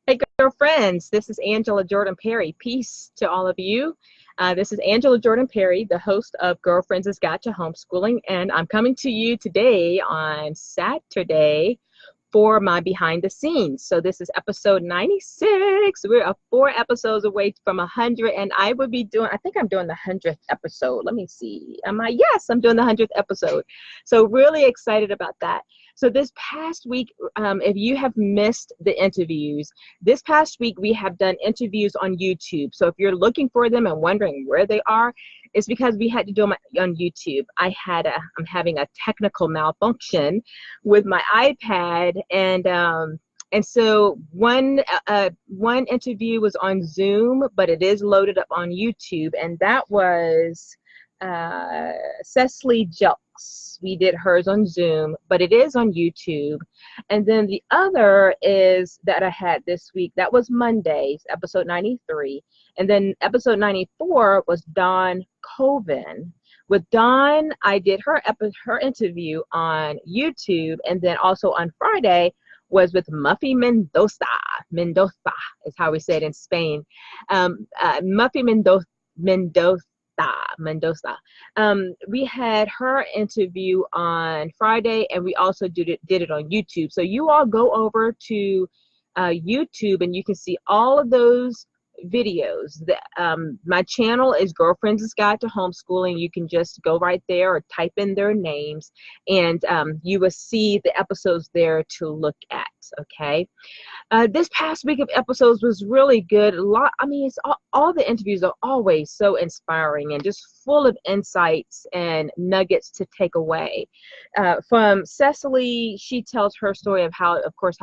Hey, girlfriends, this is Angela Jordan Perry. Peace to all of you. This is Angela Jordan Perry, the host of Girlfriends' Guide to Homeschooling, and I'm coming to you today on Saturday for my behind the scenes. So this is episode 96. We're 4 episodes away from 100, and I think I'm doing the 100th episode. Let me see. Yes, I'm doing the 100th episode. So really excited about that. So this past week, if you have missed the interviews, this past week we have done interviews on YouTube. So if you're looking for them and wondering where they are, it's because we had to do them on YouTube. I'm having a technical malfunction with my iPad, and so one interview was on Zoom, but it is loaded up on YouTube, and that was Cecily Jelks. We did hers on Zoom, but it is on YouTube. And then the other is that I had this week. That was Monday's episode 93. And then episode 94 was Dawn Coven. With Dawn, I did her interview on YouTube, and then also on Friday was with Muffy Mendoza. Mendoza is how we say it in Spain. Muffy Mendoza. We had her interview on Friday, and we also did it on YouTube. So you all go over to YouTube, and you can see all of those videos. My channel is Girlfriends' Guide to Homeschooling. You can just go right there or type in their names, and you will see the episodes there to look at. Okay. This past week of episodes was really good. All the interviews are always so inspiring and just full of insights and nuggets to take away. From Cecily, she tells her story of how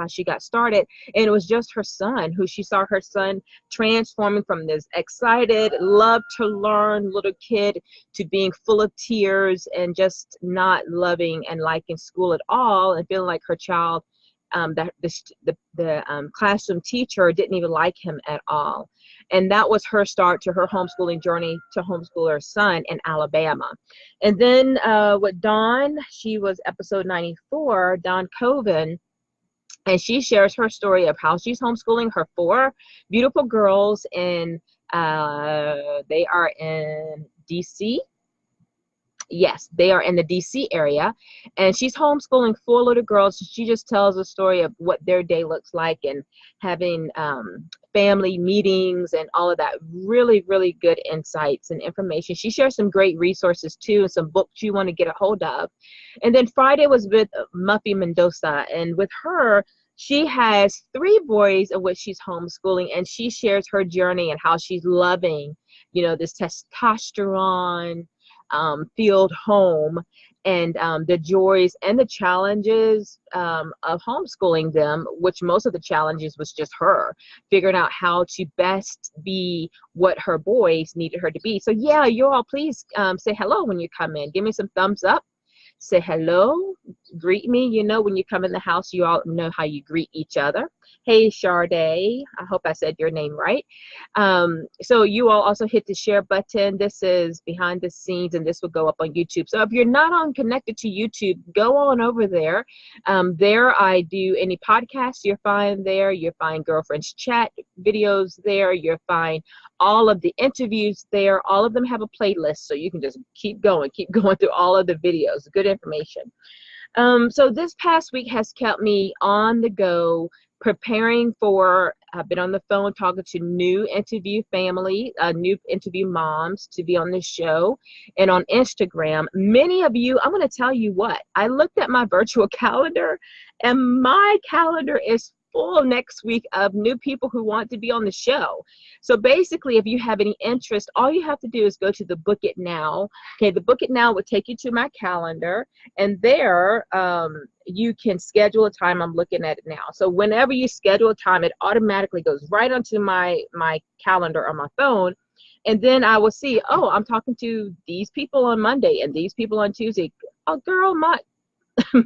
she got started, and it was just her son, who she saw her son transforming from this excited, love to learn little kid to being full of tears and just not loving and liking school at all, and feeling like her child, the classroom teacher didn't even like him at all. And that was her start to her homeschooling journey to homeschool her son in Alabama. And then with Dawn, she was episode 94, Dawn Coven, and she shares her story of how she's homeschooling her 4 beautiful girls in, they are in DC. Yes, they are in the DC area, and she's homeschooling 4 little girls. She just tells a story of what their day looks like, and having family meetings and all of that. Really, really good insights and information. She shares some great resources too, and some books you want to get a hold of. And then Friday was with Muffy Mendoza, and with her, she has 3 boys of which she's homeschooling, and she shares her journey and how she's loving, this testosterone field home, and the joys and the challenges of homeschooling them, which most of the challenges was just her figuring out how to best be what her boys needed her to be. So yeah, you all please say hello when you come in. Give me some thumbs up. Say hello, greet me. When you come in the house, you all know how you greet each other. Hey, Sade, I hope I said your name right. So you all also hit the share button. This is behind the scenes, and this will go up on YouTube. So if you're not connected to YouTube, go on over there. There I do any podcasts, you'll find there. You'll find Girlfriends Chat videos there. You'll find all of the interviews there. All of them have a playlist, so you can just keep going through all of the videos. Good information. So this past week has kept me on the go, preparing for, I've been on the phone talking to new interview moms to be on this show, and on Instagram. Many of you, I'm going to tell you what, I looked at my virtual calendar, and my calendar is full next week of new people who want to be on the show. So basically, if you have any interest, all you have to do is go to the Book It Now. Okay, the Book It Now will take you to my calendar, and there you can schedule a time. I'm looking at it now. So whenever you schedule a time, it automatically goes right onto my calendar on my phone. And then I will see, oh, I'm talking to these people on Monday and these people on Tuesday. Oh, girl,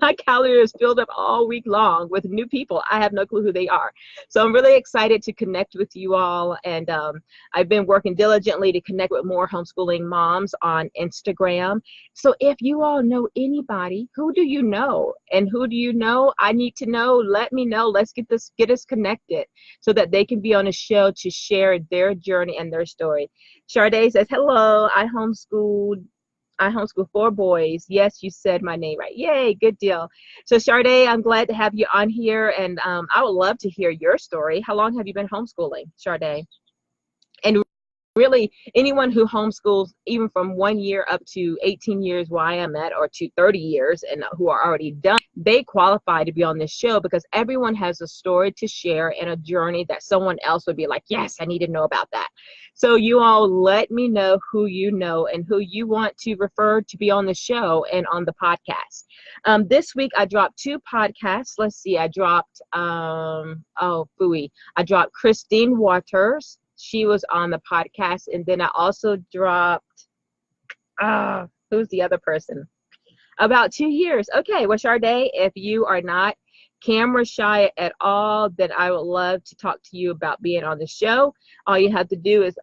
my calendar is filled up all week long with new people. I have no clue who they are. So I'm really excited to connect with you all. And I've been working diligently to connect with more homeschooling moms on Instagram. So if you all know anybody, who do you know? And who do you know? I need to know. Let me know. Let's get us connected so that they can be on a show to share their journey and their story. Sade says, hello, I homeschool 4 boys. Yes, you said my name right. Yay, good deal. So Sade, I'm glad to have you on here, and I would love to hear your story. How long have you been homeschooling, Sade? And really, anyone who homeschools, even from 1 year up to 18 years where I am at, or to 30 years, and who are already done, they qualify to be on this show because everyone has a story to share and a journey that someone else would be like, yes, I need to know about that. So you all let me know who you know and who you want to refer to be on the show and on the podcast. This week I dropped 2 podcasts. Let's see, I dropped, I dropped Christine Waters. She was on the podcast. And then I also dropped, who's the other person? About 2 years. Okay, well, Sade, if you are not camera shy at all, then I would love to talk to you about being on the show. All you have to do is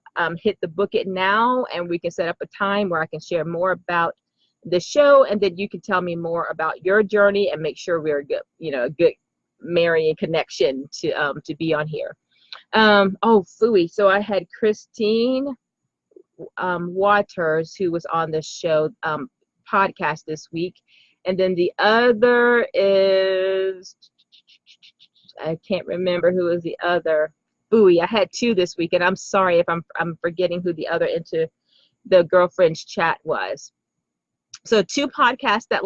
hit the book it now, and we can set up a time where I can share more about the show, and then you can tell me more about your journey and make sure we're good, a good marrying connection to be on here. So I had Christine Waters, who was on the show podcast this week, and then the other is, I can't remember who was the other. I had 2 this week, and I'm sorry if I'm forgetting who the other into the girlfriend's chat was. So 2 podcasts that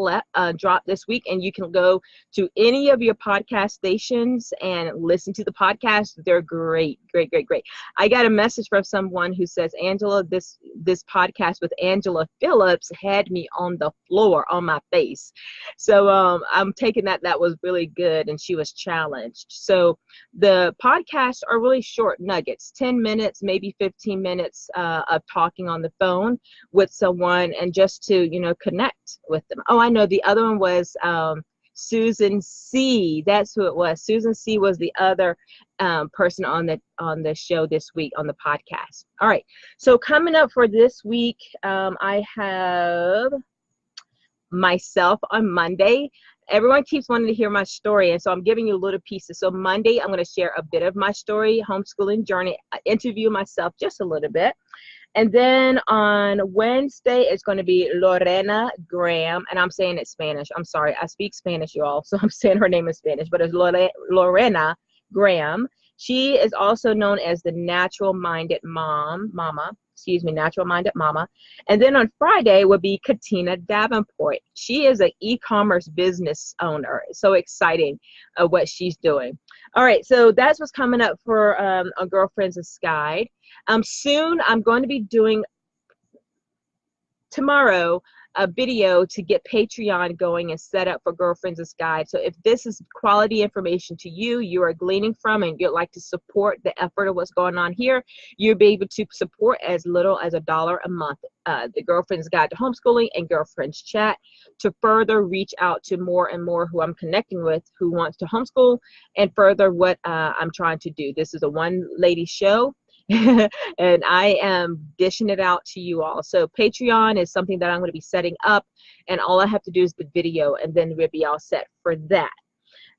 dropped this week, and you can go to any of your podcast stations and listen to the podcast. They're great, great, great, great. I got a message from someone who says, Angela, this podcast with Angela Phillips had me on the floor, on my face. So I'm taking that was really good, and she was challenged. So the podcasts are really short nuggets, 10 minutes, maybe 15 minutes of talking on the phone with someone, and just to, connect with them. Oh, I know, the other one was Susan C. That's who it was. Susan C. was the other person on the show this week on the podcast. All right, so coming up for this week, I have myself on Monday. Everyone keeps wanting to hear my story, and so I'm giving you little pieces. So Monday, I'm going to share a bit of my story, homeschooling journey, interview myself just a little bit. And then on Wednesday, it's going to be Lorena Graham, and I'm saying it Spanish. I'm sorry, I speak Spanish, you all, so I'm saying her name in Spanish, but it's Lorena Graham. She is also known as the Natural Minded Mama. And then on Friday will be Katina Davenport. She is an e-commerce business owner. It's so exciting what she's doing. All right, so that's what's coming up for a Girlfriends' Guide. Soon I'm going to be doing tomorrow a video to get Patreon going and set up for Girlfriends' Guide. So if this is quality information to you, you are gleaning from, and you'd like to support the effort of what's going on here, you'll be able to support as little as $1 a month. The Girlfriends' Guide to Homeschooling and Girlfriends Chat, to further reach out to more and more who I'm connecting with who wants to homeschool, and further what I'm trying to do. This is a one-lady show. And I am dishing it out to you all. So Patreon is something that I'm going to be setting up, and all I have to do is the video, and then we'll be all set for that.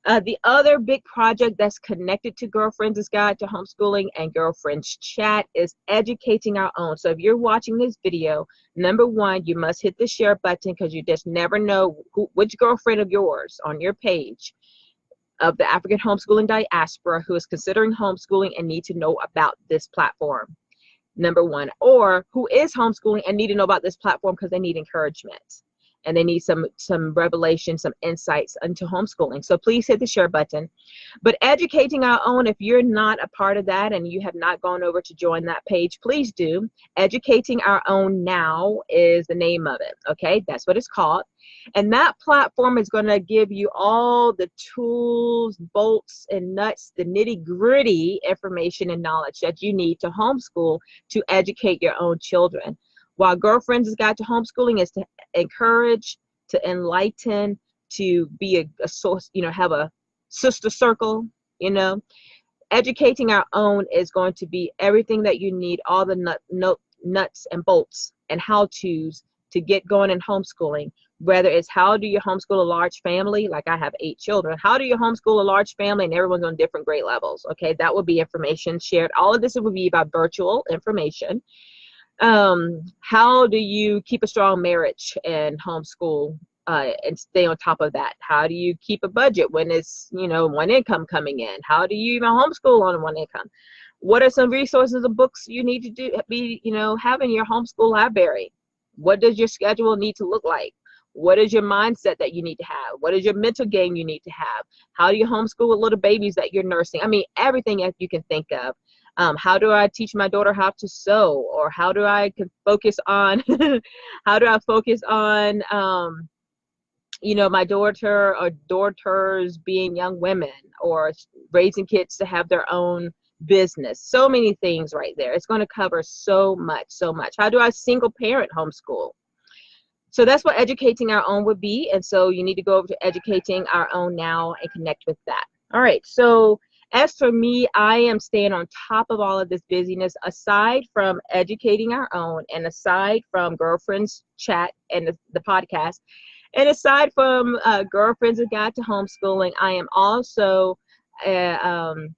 The other big project that's connected to Girlfriends' Guide to Homeschooling and Girlfriends Chat is educating our own. So if you're watching this video, number one, you must hit the share button, because you just never know which girlfriend of yours on your page of the African homeschooling diaspora who is considering homeschooling and need to know about this platform, number one, or who is homeschooling and need to know about this platform because they need encouragement and they need some revelation, some insights into homeschooling. So please hit the share button. But educating our own, if you're not a part of that and you have not gone over to join that page, please do. Educating Our Own Now is the name of it, okay? That's what it's called. And that platform is going to give you all the tools, bolts, and nuts, the nitty-gritty information and knowledge that you need to homeschool, to educate your own children. While Girlfriends' Guide to Homeschooling is to encourage, to enlighten, to be a source, have a sister circle, educating our own is going to be everything that you need, all the nuts and bolts and how-tos to get going in homeschooling. Whether it's how do you homeschool a large family, like I have 8 children, how do you homeschool a large family and everyone's on different grade levels? Okay, that will be information shared. All of this will be about virtual information. How do you keep a strong marriage and homeschool and stay on top of that? Have you keep a budget when it's, one income coming in? How do you even homeschool on one income? What are some resources and books you need to have in your homeschool library? What does your schedule need to look like? What is your mindset that you need to have? What is your mental game you need to have? How do you homeschool with little babies that you're nursing? I mean, everything that you can think of. How do I teach my daughter how to sew? Or how do I focus on, my daughter or daughters being young women or raising kids to have their own business? So many things right there. It's going to cover so much. How do I single parent homeschool? So that's what educating our own would be. And so you need to go over to educating our own now and connect with that. All right. So as for me, I am staying on top of all of this busyness, aside from educating our own and aside from Girlfriends Chat and the podcast. And aside from Girlfriends Guide to Homeschooling, I am also an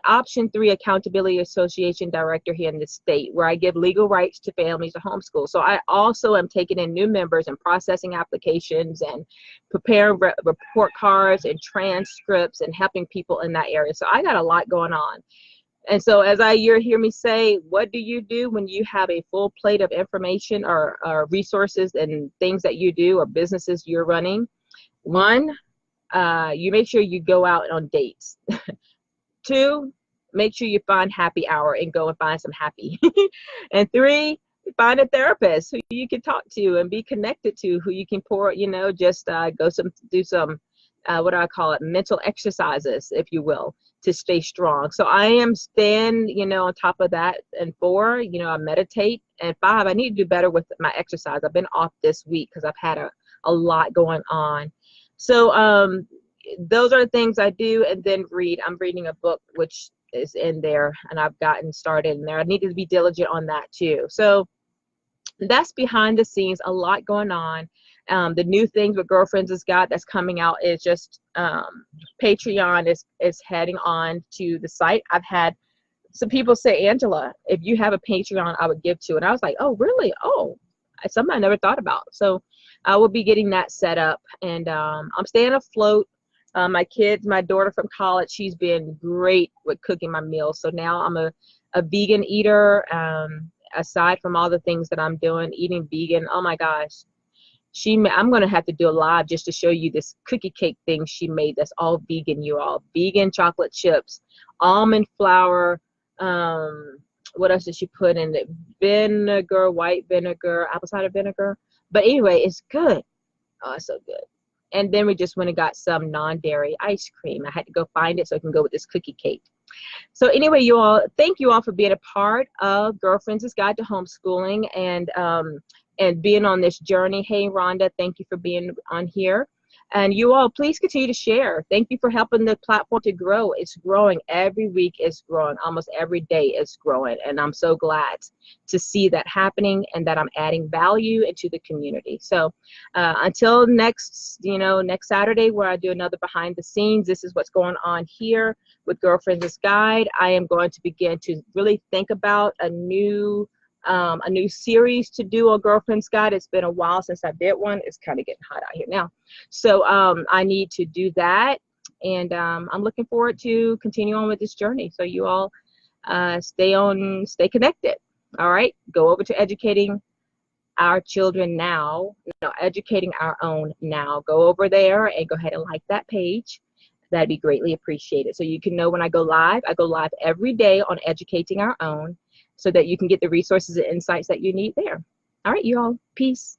Option 3 Accountability Association director here in the state, where I give legal rights to families to homeschool. So I also am taking in new members and processing applications and preparing report cards and transcripts and helping people in that area. So I got a lot going on. And so as you hear me say, what do you do when you have a full plate of information or resources and things that you do or businesses you're running? 1, you make sure you go out on dates. 2, make sure you find happy hour and go and find some happy. And 3, find a therapist who you can talk to and be connected to, who you can do some what I call it, mental exercises, if you will, to stay strong. So I am staying, on top of that. And 4, I meditate. And 5, I need to do better with my exercise. I've been off this week because I've had a lot going on. So those are the things I do. And then read. I'm reading a book which is in there, and I've gotten started in there. I need to be diligent on that too. So that's behind the scenes, a lot going on. The new things with Girlfriends has got that's coming out is just Patreon is heading on to the site. I've had some people say, Angela, if you have a Patreon, I would give to. And I was like, oh, really? Oh, something I never thought about. So I will be getting that set up, and I'm staying afloat. My daughter from college, she's been great with cooking my meals. So now I'm a vegan eater. Aside from all the things that I'm doing, eating vegan, oh my gosh. I'm going to have to do a live just to show you this cookie cake thing she made that's all vegan, you all. Vegan chocolate chips, almond flour. What else did she put in it? Vinegar, white vinegar, apple cider vinegar. But anyway, it's good. Oh, it's so good. And then we just went and got some non-dairy ice cream. I had to go find it so I can go with this cookie cake. So anyway, you all, thank you all for being a part of Girlfriends' Guide to Homeschooling and being on this journey. Hey, Rhonda, thank you for being on here. And you all, please continue to share. Thank you for helping the platform to grow. It's growing. Every week it's growing. Almost every day it's growing. And I'm so glad to see that happening and that I'm adding value into the community. So until next Saturday, where I do another behind the scenes, this is what's going on here with Girlfriends' Guide. I am going to begin to really think about a new series to do on Girlfriends Guide. It's been a while since I did one. It's kind of getting hot out here now. So I need to do that. And I'm looking forward to continue on with this journey. So you all stay connected. All right. Go over to educating our children now, educating our own now. Go over there and go ahead and like that page. That'd be greatly appreciated. So you can know when I go live. I go live every day on educating our own, so that you can get the resources and insights that you need there. All right, you all. Peace.